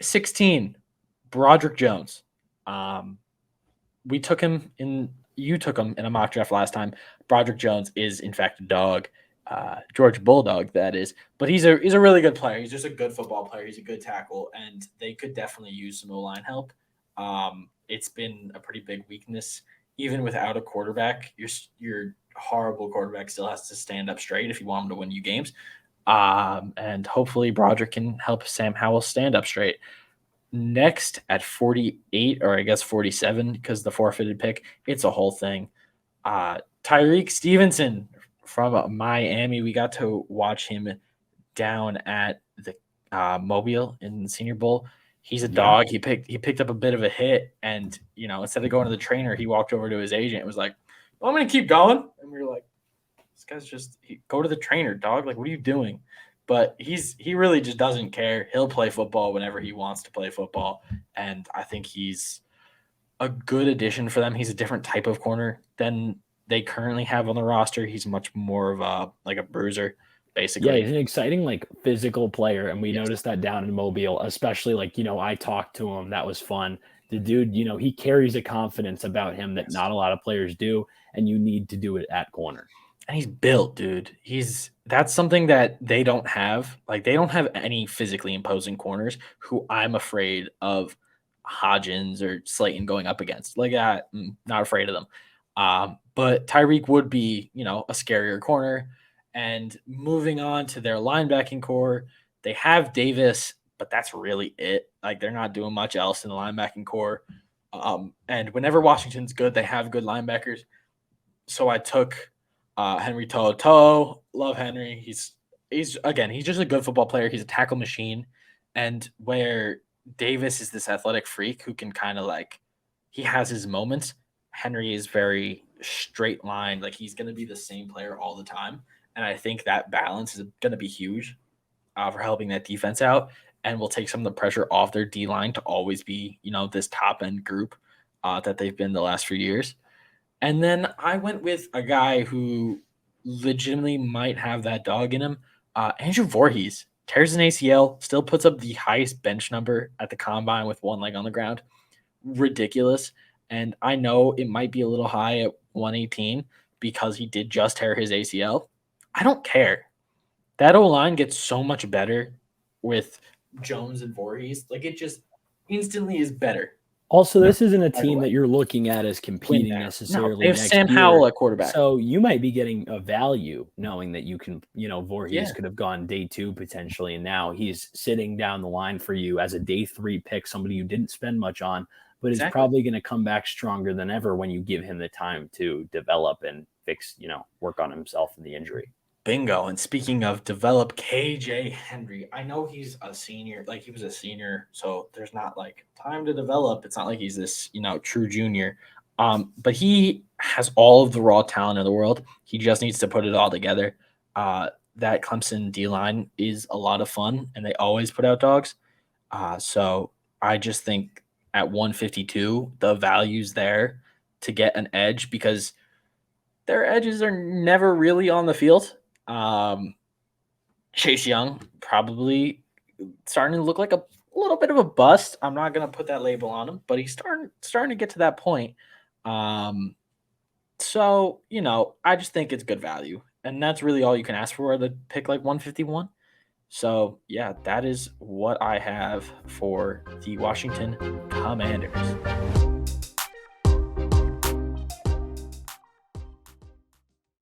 16, Broderick Jones. Um, we took him in. You took him in a mock draft last time. Broderick Jones is in fact a dog, Georgia Bulldog that is. But he's a really good player. He's just a good football player. He's a good tackle, and they could definitely use some O line help. It's been a pretty big weakness, even without a quarterback. Your horrible quarterback still has to stand up straight if you want him to win you games. And hopefully Broderick can help Sam Howell stand up straight. Next at 48, or I guess 47, because the forfeited pick, it's a whole thing. Tyreek Stevenson from Miami. We got to watch him down at the Mobile in the Senior Bowl. He's a dog. He picked up a bit of a hit, and instead of going to the trainer, he walked over to his agent and was like, well, "I'm going to keep going." And we were like, "This guy's just go to the trainer, dog. Like, what are you doing?" But he really just doesn't care. He'll play football whenever he wants to play football, and I think he's a good addition for them. He's a different type of corner than they currently have on the roster. He's much more of a bruiser, Yeah, basically. he's an exciting, physical player, and we Yes. noticed that down in Mobile, especially, I talked to him. That was fun. The dude, he carries a confidence about him that Yes. not a lot of players do, and you need to do it at corner. And he's built, dude. That's something that they don't have. Like, they don't have any physically imposing corners who I'm afraid of Hodgins or Slayton going up against. Like, not afraid of them. But Tyreek would be, a scarier corner. And moving on to their linebacking core, they have Davis, but that's really it. Like, they're not doing much else in the linebacking core. And whenever Washington's good, they have good linebackers. So I took Henry To'oTo'o. Love Henry. He's just a good football player. He's a tackle machine. And where Davis is this athletic freak who can kind of he has his moments. Henry is very straight line. Like, he's going to be the same player all the time. And I think that balance is going to be huge for helping that defense out, and will take some of the pressure off their D line to always be, this top end group that they've been the last few years. And then I went with a guy who legitimately might have that dog in him. Andrew Voorhees tears an ACL, still puts up the highest bench number at the combine with one leg on the ground. Ridiculous. And I know it might be a little high at 118 because he did just tear his ACL. I don't care. That O line gets so much better with Jones and Voorhees. Like, it just instantly is better. Also, No this isn't a matter team what. that you're looking at as Win competing now. No, they necessarily have next Sam year. Howell at quarterback. So you might be getting a value knowing that you can, Yeah. Voorhees could have gone day 2 potentially, and now he's sitting down the line for you as a day 3 pick, somebody you didn't spend much on, but is Exactly. probably going to come back stronger than ever when you give him the time to develop and fix, work on himself in the injury. Bingo. And speaking of develop, KJ Henry. I know he's a senior, like he was a senior, so there's not time to develop. It's not like he's this, true junior. But he has all of the raw talent in the world. He just needs to put it all together. That Clemson D line is a lot of fun, and they always put out dogs. So I just think at 152, the value's there to get an edge because their edges are never really on the field. Chase Young probably starting to look like a little bit of a bust. I'm not gonna put that label on him, but he's starting to get to that point. So I just think it's good value, and that's really all you can ask for. The pick 151. So yeah, that is what I have for the Washington Commanders.